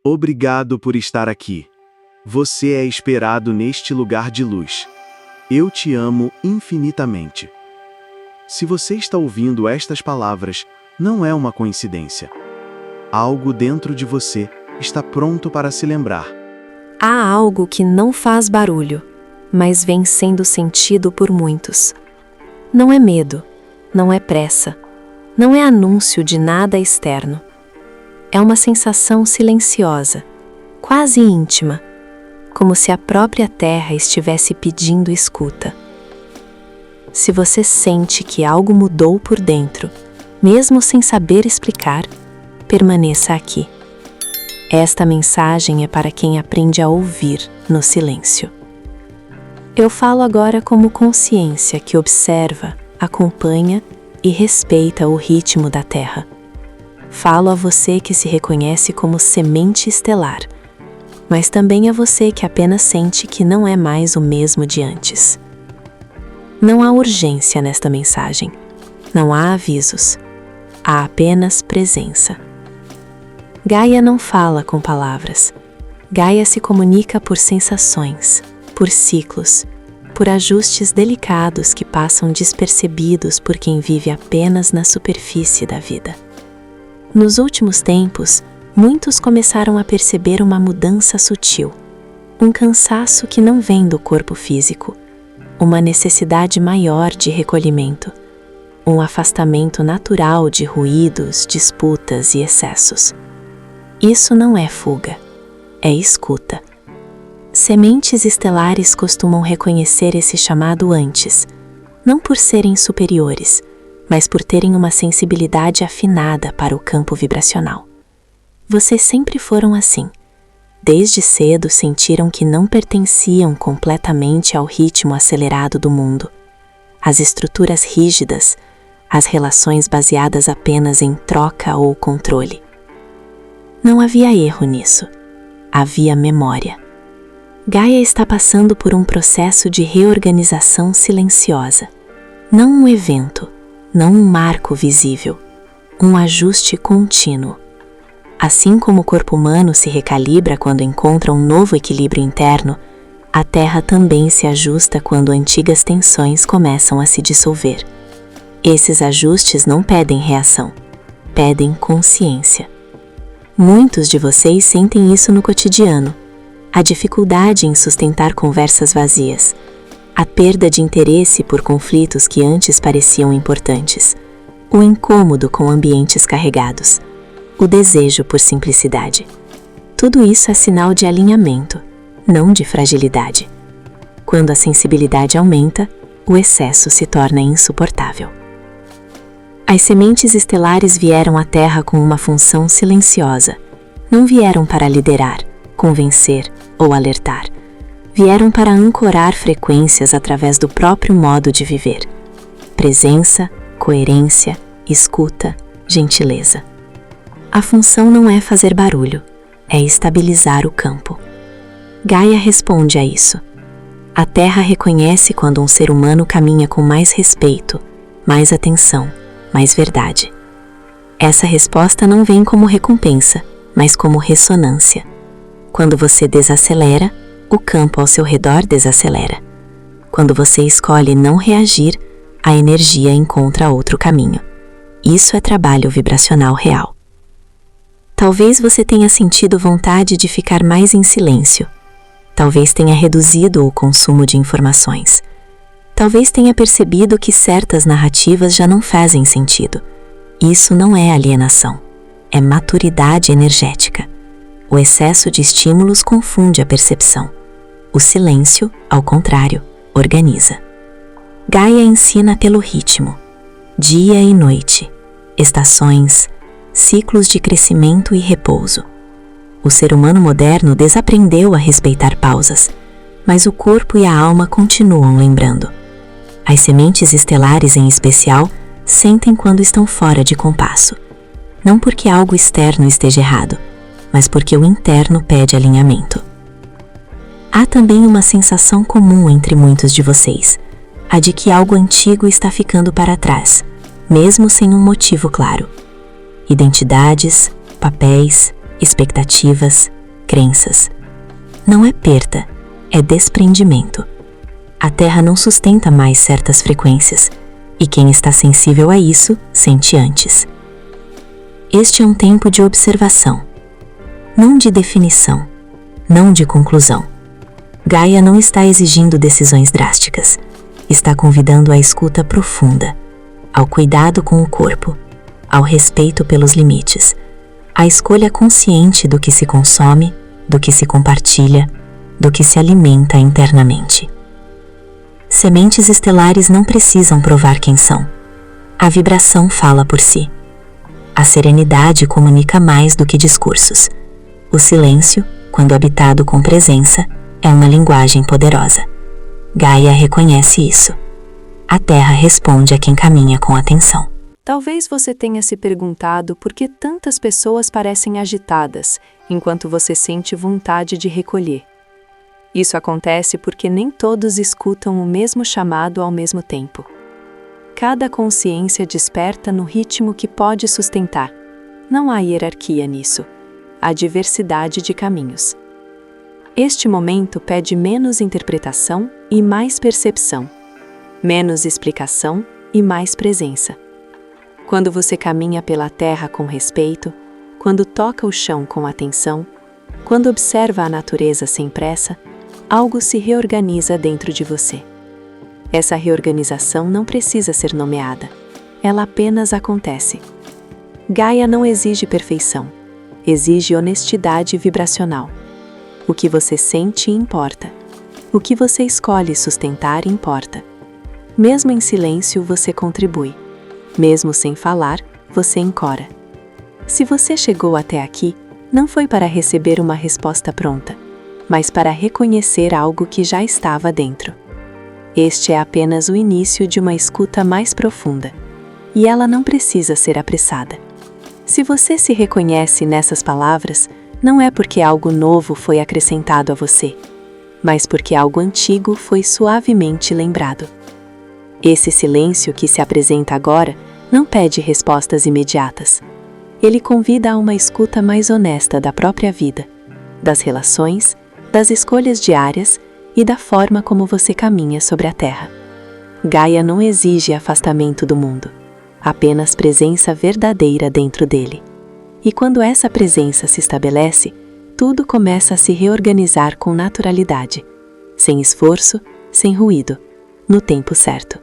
Obrigado por estar aqui. Você é esperado neste lugar de luz. Eu te amo infinitamente. Se você está ouvindo estas palavras, não é uma coincidência. Algo dentro de você está pronto para se lembrar. Há algo que não faz barulho, mas vem sendo sentido por muitos. Não é medo, não é pressa, não é anúncio de nada externo. É uma sensação silenciosa, quase íntima, como se a própria terra estivesse pedindo escuta. Se você sente que algo mudou por dentro, mesmo sem saber explicar, permaneça aqui. Esta mensagem é para quem aprende a ouvir no silêncio. Eu falo agora como consciência que observa, acompanha e respeita o ritmo da Terra. Falo a você que se reconhece como semente estelar, mas também a você que apenas sente que não é mais o mesmo de antes. Não há urgência nesta mensagem, não há avisos, há apenas presença. Gaia não fala com palavras. Gaia se comunica por sensações, por ciclos, por ajustes delicados que passam despercebidos por quem vive apenas na superfície da vida. Nos últimos tempos, muitos começaram a perceber uma mudança sutil, um cansaço que não vem do corpo físico, uma necessidade maior de recolhimento, um afastamento natural de ruídos, disputas e excessos. Isso não é fuga, é escuta. Sementes estelares costumam reconhecer esse chamado antes, não por serem superiores, mas por terem uma sensibilidade afinada para o campo vibracional. Vocês sempre foram assim. Desde cedo sentiram que não pertenciam completamente ao ritmo acelerado do mundo. As estruturas rígidas, as relações baseadas apenas em troca ou controle. Não havia erro nisso. Havia memória. Gaia está passando por um processo de reorganização silenciosa. Não um evento, não um marco visível. Um ajuste contínuo. Assim como o corpo humano se recalibra quando encontra um novo equilíbrio interno, a Terra também se ajusta quando antigas tensões começam a se dissolver. Esses ajustes não pedem reação, pedem consciência. Muitos de vocês sentem isso no cotidiano. A dificuldade em sustentar conversas vazias, a perda de interesse por conflitos que antes pareciam importantes, o incômodo com ambientes carregados, o desejo por simplicidade. Tudo isso é sinal de alinhamento, não de fragilidade. Quando a sensibilidade aumenta, o excesso se torna insuportável. As sementes estelares vieram à Terra com uma função silenciosa. Não vieram para liderar, convencer ou alertar. Vieram para ancorar frequências através do próprio modo de viver. Presença, coerência, escuta, gentileza. A função não é fazer barulho, é estabilizar o campo. Gaia responde a isso. A Terra reconhece quando um ser humano caminha com mais respeito, mais atenção, mais verdade. Essa resposta não vem como recompensa, mas como ressonância. Quando você desacelera, o campo ao seu redor desacelera. Quando você escolhe não reagir, a energia encontra outro caminho. Isso é trabalho vibracional real. Talvez você tenha sentido vontade de ficar mais em silêncio. Talvez tenha reduzido o consumo de informações. Talvez tenha percebido que certas narrativas já não fazem sentido. Isso não é alienação, é maturidade energética. O excesso de estímulos confunde a percepção. O silêncio, ao contrário, organiza. Gaia ensina pelo ritmo. Dia e noite, estações, ciclos de crescimento e repouso. O ser humano moderno desaprendeu a respeitar pausas, mas o corpo e a alma continuam lembrando. As sementes estelares, em especial, sentem quando estão fora de compasso. Não porque algo externo esteja errado, mas porque o interno pede alinhamento. Há também uma sensação comum entre muitos de vocês, a de que algo antigo está ficando para trás, mesmo sem um motivo claro. Identidades, papéis, expectativas, crenças. Não é perda, é desprendimento. A Terra não sustenta mais certas frequências, e quem está sensível a isso sente antes. Este é um tempo de observação, não de definição, não de conclusão. Gaia não está exigindo decisões drásticas, está convidando à escuta profunda, ao cuidado com o corpo, ao respeito pelos limites, à escolha consciente do que se consome, do que se compartilha, do que se alimenta internamente. Sementes estelares não precisam provar quem são. A vibração fala por si. A serenidade comunica mais do que discursos. O silêncio, quando habitado com presença, é uma linguagem poderosa. Gaia reconhece isso. A Terra responde a quem caminha com atenção. Talvez você tenha se perguntado por que tantas pessoas parecem agitadas, enquanto você sente vontade de recolher. Isso acontece porque nem todos escutam o mesmo chamado ao mesmo tempo. Cada consciência desperta no ritmo que pode sustentar. Não há hierarquia nisso. Há diversidade de caminhos. Este momento pede menos interpretação e mais percepção, menos explicação e mais presença. Quando você caminha pela terra com respeito, quando toca o chão com atenção, quando observa a natureza sem pressa, algo se reorganiza dentro de você. Essa reorganização não precisa ser nomeada, ela apenas acontece. Gaia não exige perfeição, exige honestidade vibracional. O que você sente importa. O que você escolhe sustentar importa. Mesmo em silêncio, você contribui. Mesmo sem falar, você encora. Se você chegou até aqui, não foi para receber uma resposta pronta, mas para reconhecer algo que já estava dentro. Este é apenas o início de uma escuta mais profunda, e ela não precisa ser apressada. Se você se reconhece nessas palavras, não é porque algo novo foi acrescentado a você, mas porque algo antigo foi suavemente lembrado. Esse silêncio que se apresenta agora não pede respostas imediatas. Ele convida a uma escuta mais honesta da própria vida, das relações, das escolhas diárias e da forma como você caminha sobre a Terra. Gaia não exige afastamento do mundo, apenas presença verdadeira dentro dele. E quando essa presença se estabelece, tudo começa a se reorganizar com naturalidade, sem esforço, sem ruído, no tempo certo.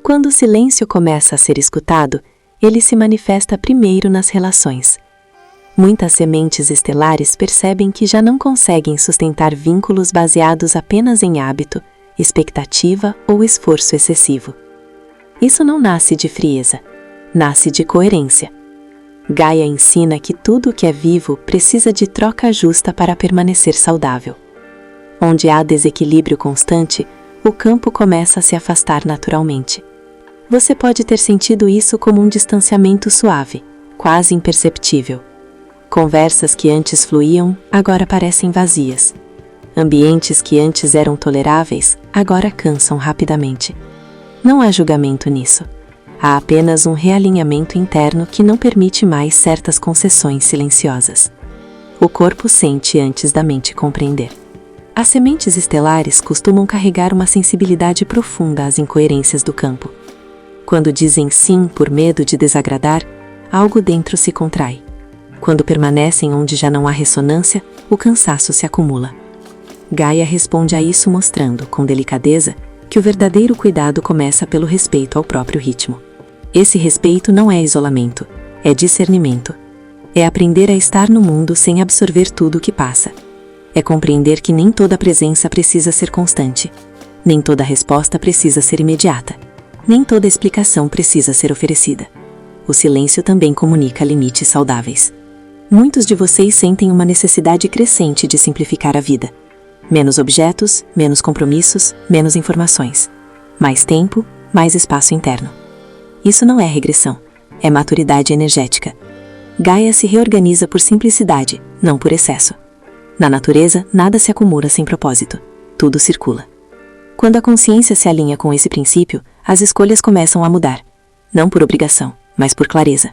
Quando o silêncio começa a ser escutado, ele se manifesta primeiro nas relações. Muitas sementes estelares percebem que já não conseguem sustentar vínculos baseados apenas em hábito, expectativa ou esforço excessivo. Isso não nasce de frieza, nasce de coerência. Gaia ensina que tudo o que é vivo precisa de troca justa para permanecer saudável. Onde há desequilíbrio constante, o campo começa a se afastar naturalmente. Você pode ter sentido isso como um distanciamento suave, quase imperceptível. Conversas que antes fluíam, agora parecem vazias. Ambientes que antes eram toleráveis, agora cansam rapidamente. Não há julgamento nisso. Há apenas um realinhamento interno que não permite mais certas concessões silenciosas. O corpo sente antes da mente compreender. As sementes estelares costumam carregar uma sensibilidade profunda às incoerências do campo. Quando dizem sim por medo de desagradar, algo dentro se contrai. Quando permanecem onde já não há ressonância, o cansaço se acumula. Gaia responde a isso mostrando, com delicadeza, que o verdadeiro cuidado começa pelo respeito ao próprio ritmo. Esse respeito não é isolamento, é discernimento. É aprender a estar no mundo sem absorver tudo o que passa. É compreender que nem toda presença precisa ser constante. Nem toda resposta precisa ser imediata. Nem toda explicação precisa ser oferecida. O silêncio também comunica limites saudáveis. Muitos de vocês sentem uma necessidade crescente de simplificar a vida. Menos objetos, menos compromissos, menos informações. Mais tempo, mais espaço interno. Isso não é regressão, é maturidade energética. Gaia se reorganiza por simplicidade, não por excesso. Na natureza, nada se acumula sem propósito. Tudo circula. Quando a consciência se alinha com esse princípio, as escolhas começam a mudar. Não por obrigação, mas por clareza.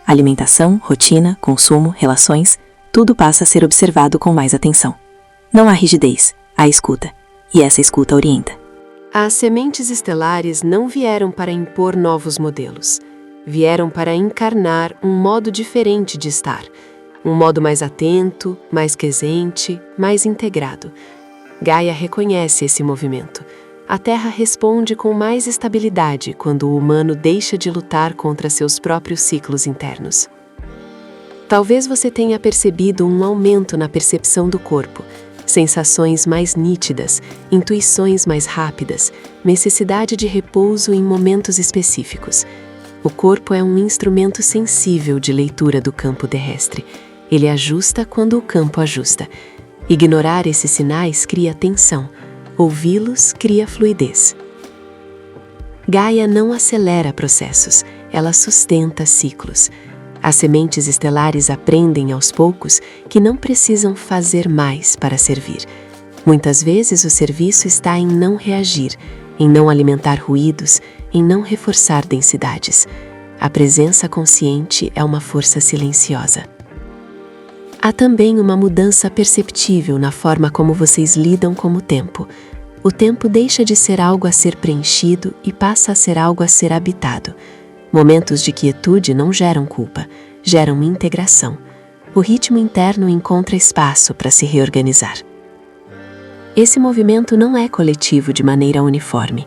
Alimentação, rotina, consumo, relações, tudo passa a ser observado com mais atenção. Não há rigidez, há escuta, e essa escuta orienta. As sementes estelares não vieram para impor novos modelos. Vieram para encarnar um modo diferente de estar. Um modo mais atento, mais presente, mais integrado. Gaia reconhece esse movimento. A Terra responde com mais estabilidade quando o humano deixa de lutar contra seus próprios ciclos internos. Talvez você tenha percebido um aumento na percepção do corpo, sensações mais nítidas, intuições mais rápidas, necessidade de repouso em momentos específicos. O corpo é um instrumento sensível de leitura do campo terrestre. Ele ajusta quando o campo ajusta. Ignorar esses sinais cria tensão. Ouvi-los cria fluidez. Gaia não acelera processos, ela sustenta ciclos. As sementes estelares aprendem aos poucos que não precisam fazer mais para servir. Muitas vezes o serviço está em não reagir, em não alimentar ruídos, em não reforçar densidades. A presença consciente é uma força silenciosa. Há também uma mudança perceptível na forma como vocês lidam com o tempo. O tempo deixa de ser algo a ser preenchido e passa a ser algo a ser habitado. Momentos de quietude não geram culpa, geram integração. O ritmo interno encontra espaço para se reorganizar. Esse movimento não é coletivo de maneira uniforme.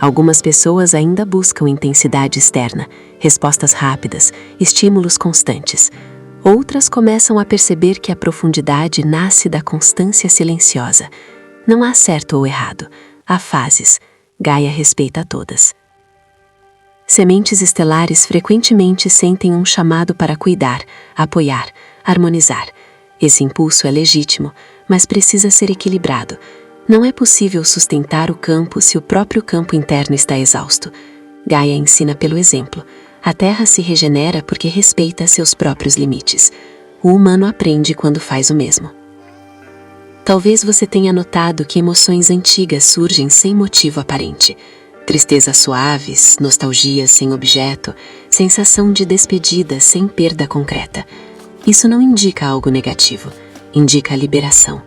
Algumas pessoas ainda buscam intensidade externa, respostas rápidas, estímulos constantes. Outras começam a perceber que a profundidade nasce da constância silenciosa. Não há certo ou errado, há fases. Gaia respeita todas. Sementes estelares frequentemente sentem um chamado para cuidar, apoiar, harmonizar. Esse impulso é legítimo, mas precisa ser equilibrado. Não é possível sustentar o campo se o próprio campo interno está exausto. Gaia ensina pelo exemplo. A Terra se regenera porque respeita seus próprios limites. O humano aprende quando faz o mesmo. Talvez você tenha notado que emoções antigas surgem sem motivo aparente. Tristezas suaves, nostalgias sem objeto, sensação de despedida sem perda concreta. Isso não indica algo negativo, indica a liberação.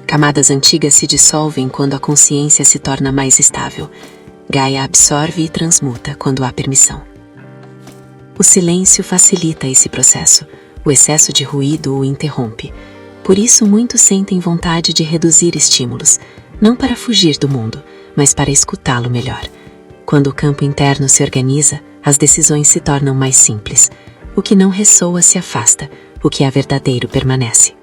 Camadas antigas se dissolvem quando a consciência se torna mais estável. Gaia absorve e transmuta quando há permissão. O silêncio facilita esse processo. O excesso de ruído o interrompe. Por isso, muitos sentem vontade de reduzir estímulos, não para fugir do mundo, mas para escutá-lo melhor. Quando o campo interno se organiza, as decisões se tornam mais simples. O que não ressoa se afasta, o que é verdadeiro permanece.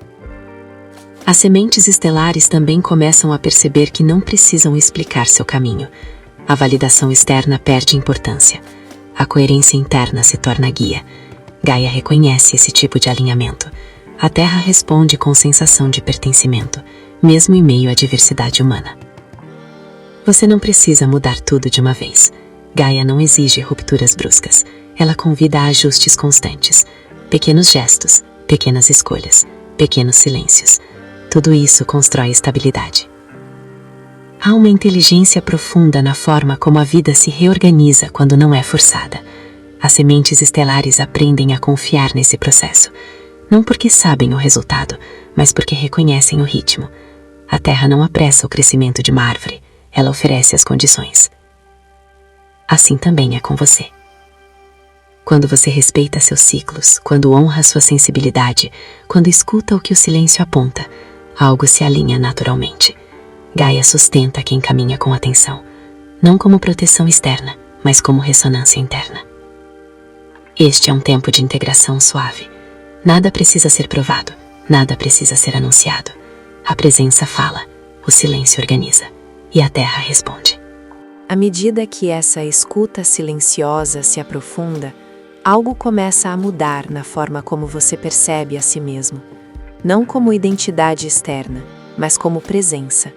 As sementes estelares também começam a perceber que não precisam explicar seu caminho. A validação externa perde importância. A coerência interna se torna guia. Gaia reconhece esse tipo de alinhamento. A Terra responde com sensação de pertencimento, mesmo em meio à diversidade humana. Você não precisa mudar tudo de uma vez. Gaia não exige rupturas bruscas. Ela convida a ajustes constantes. Pequenos gestos, pequenas escolhas, pequenos silêncios. Tudo isso constrói estabilidade. Há uma inteligência profunda na forma como a vida se reorganiza quando não é forçada. As sementes estelares aprendem a confiar nesse processo, não porque sabem o resultado, mas porque reconhecem o ritmo. A Terra não apressa o crescimento de uma árvore, ela oferece as condições. Assim também é com você. Quando você respeita seus ciclos, quando honra sua sensibilidade, quando escuta o que o silêncio aponta, algo se alinha naturalmente. Gaia sustenta quem caminha com atenção, não como proteção externa, mas como ressonância interna. Este é um tempo de integração suave. Nada precisa ser provado, nada precisa ser anunciado. A presença fala, o silêncio organiza, e a Terra responde. À medida que essa escuta silenciosa se aprofunda, algo começa a mudar na forma como você percebe a si mesmo. Não como identidade externa, mas como presença.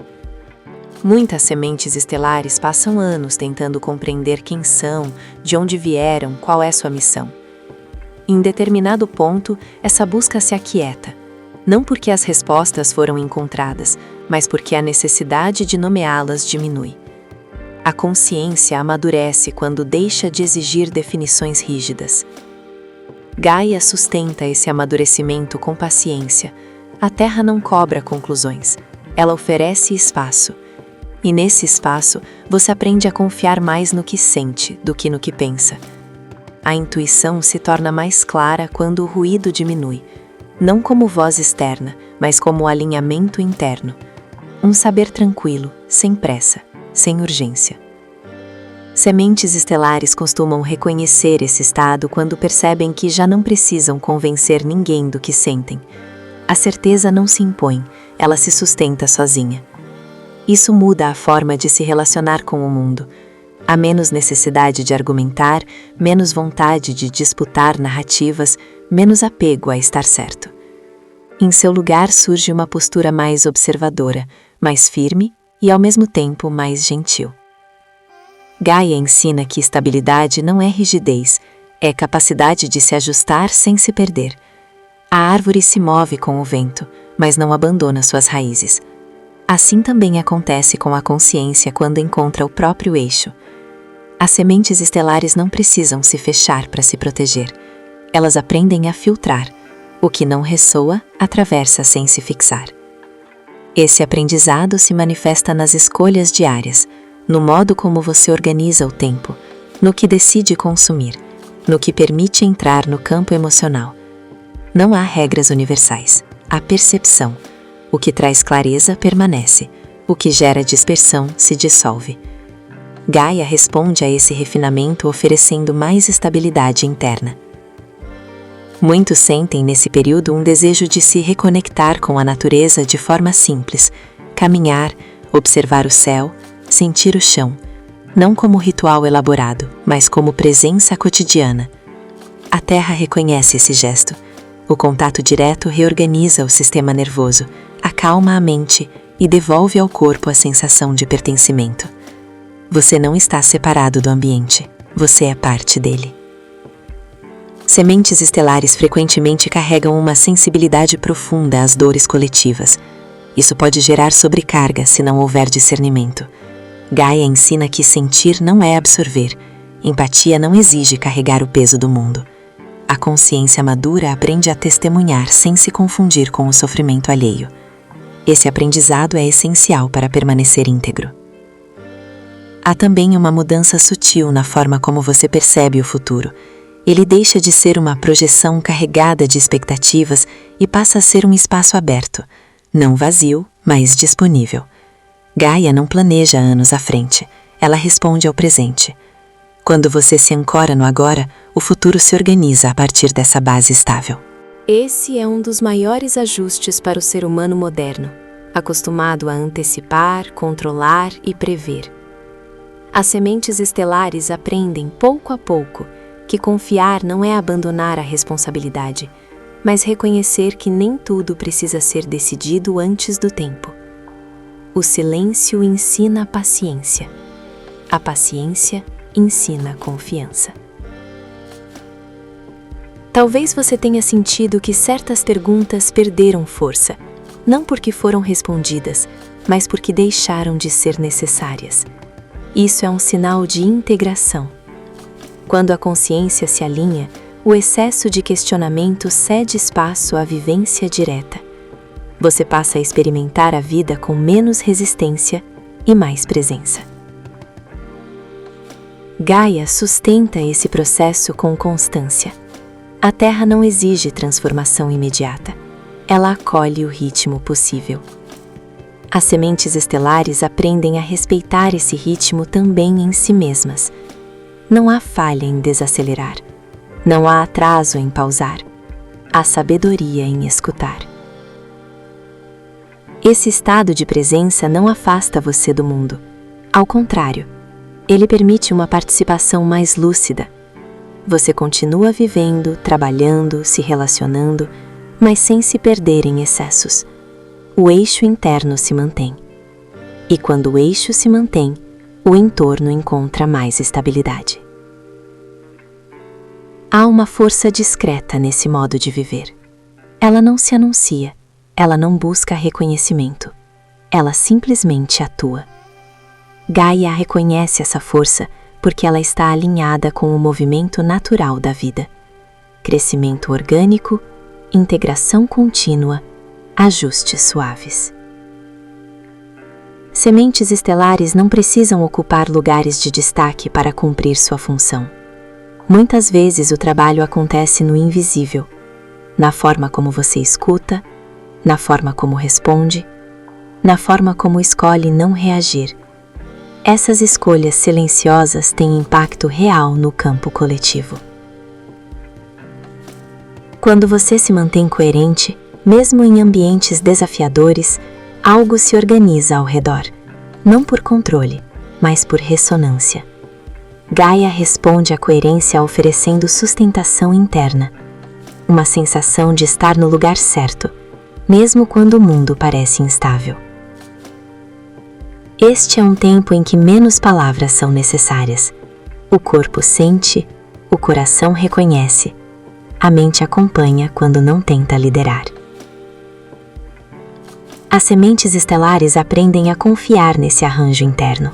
Muitas sementes estelares passam anos tentando compreender quem são, de onde vieram, qual é sua missão. Em determinado ponto, essa busca se aquieta, não porque as respostas foram encontradas, mas porque a necessidade de nomeá-las diminui. A consciência amadurece quando deixa de exigir definições rígidas. Gaia sustenta esse amadurecimento com paciência. A Terra não cobra conclusões, ela oferece espaço. E nesse espaço, você aprende a confiar mais no que sente do que no que pensa. A intuição se torna mais clara quando o ruído diminui, não como voz externa, mas como alinhamento interno. Um saber tranquilo, sem pressa, sem urgência. Sementes estelares costumam reconhecer esse estado quando percebem que já não precisam convencer ninguém do que sentem. A certeza não se impõe, ela se sustenta sozinha. Isso muda a forma de se relacionar com o mundo. Há menos necessidade de argumentar, menos vontade de disputar narrativas, menos apego a estar certo. Em seu lugar surge uma postura mais observadora, mais firme e ao mesmo tempo mais gentil. Gaia ensina que estabilidade não é rigidez, é capacidade de se ajustar sem se perder. A árvore se move com o vento, mas não abandona suas raízes. Assim também acontece com a consciência quando encontra o próprio eixo. As sementes estelares não precisam se fechar para se proteger. Elas aprendem a filtrar. O que não ressoa, atravessa sem se fixar. Esse aprendizado se manifesta nas escolhas diárias, no modo como você organiza o tempo, no que decide consumir, no que permite entrar no campo emocional. Não há regras universais, há percepção. O que traz clareza permanece, o que gera dispersão se dissolve. Gaia responde a esse refinamento oferecendo mais estabilidade interna. Muitos sentem nesse período um desejo de se reconectar com a natureza de forma simples, caminhar, observar o céu, sentir o chão, não como ritual elaborado, mas como presença cotidiana. A Terra reconhece esse gesto. O contato direto reorganiza o sistema nervoso, acalma a mente e devolve ao corpo a sensação de pertencimento. Você não está separado do ambiente, você é parte dele. Sementes estelares frequentemente carregam uma sensibilidade profunda às dores coletivas. Isso pode gerar sobrecarga se não houver discernimento. Gaia ensina que sentir não é absorver. Empatia não exige carregar o peso do mundo. A consciência madura aprende a testemunhar sem se confundir com o sofrimento alheio. Esse aprendizado é essencial para permanecer íntegro. Há também uma mudança sutil na forma como você percebe o futuro. Ele deixa de ser uma projeção carregada de expectativas e passa a ser um espaço aberto, não vazio, mas disponível. Gaia não planeja anos à frente, ela responde ao presente. Quando você se ancora no agora, o futuro se organiza a partir dessa base estável. Esse é um dos maiores ajustes para o ser humano moderno, acostumado a antecipar, controlar e prever. As sementes estelares aprendem, pouco a pouco, que confiar não é abandonar a responsabilidade, mas reconhecer que nem tudo precisa ser decidido antes do tempo. O silêncio ensina a paciência. A paciência ensina a confiança. Talvez você tenha sentido que certas perguntas perderam força, não porque foram respondidas, mas porque deixaram de ser necessárias. Isso é um sinal de integração. Quando a consciência se alinha, o excesso de questionamento cede espaço à vivência direta. Você passa a experimentar a vida com menos resistência e mais presença. Gaia sustenta esse processo com constância. A Terra não exige transformação imediata. Ela acolhe o ritmo possível. As sementes estelares aprendem a respeitar esse ritmo também em si mesmas. Não há falha em desacelerar. Não há atraso em pausar. Há sabedoria em escutar. Esse estado de presença não afasta você do mundo. Ao contrário, ele permite uma participação mais lúcida. Você continua vivendo, trabalhando, se relacionando, mas sem se perder em excessos. O eixo interno se mantém. E quando o eixo se mantém, o entorno encontra mais estabilidade. Há uma força discreta nesse modo de viver. Ela não se anuncia, ela não busca reconhecimento, ela simplesmente atua. Gaia reconhece essa força porque ela está alinhada com o movimento natural da vida. crescimento orgânico, integração contínua, ajustes suaves. Sementes estelares não precisam ocupar lugares de destaque para cumprir sua função. Muitas vezes o trabalho acontece no invisível, na forma como você escuta, na forma como responde, na forma como escolhe não reagir. Essas escolhas silenciosas têm impacto real no campo coletivo. Quando você se mantém coerente, mesmo em ambientes desafiadores, algo se organiza ao redor, não por controle, mas por ressonância. Gaia responde à coerência oferecendo sustentação interna, uma sensação de estar no lugar certo, mesmo quando o mundo parece instável. Este é um tempo em que menos palavras são necessárias. O corpo sente, o coração reconhece, a mente acompanha quando não tenta liderar. As sementes estelares aprendem a confiar nesse arranjo interno.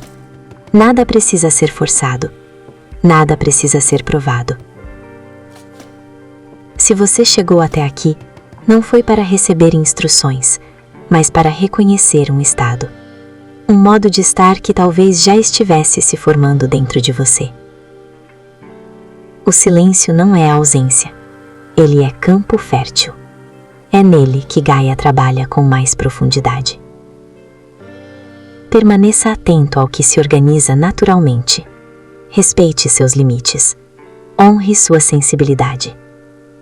Nada precisa ser forçado, nada precisa ser provado. Se você chegou até aqui, não foi para receber instruções, mas para reconhecer um estado. Um modo de estar que talvez já estivesse se formando dentro de você. O silêncio não é ausência, ele é campo fértil. É nele que Gaia trabalha com mais profundidade. Permaneça atento ao que se organiza naturalmente. Respeite seus limites. Honre sua sensibilidade.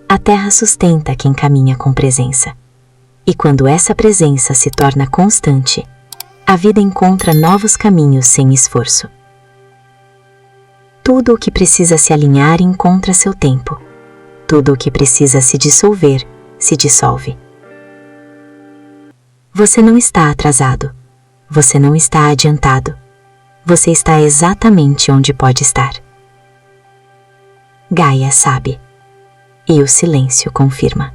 A Terra sustenta quem caminha com presença. E quando essa presença se torna constante, a vida encontra novos caminhos sem esforço. Tudo o que precisa se alinhar encontra seu tempo. Tudo o que precisa se dissolver, se dissolve. Você não está atrasado. Você não está adiantado. Você está exatamente onde pode estar. Gaia sabe. E o silêncio confirma.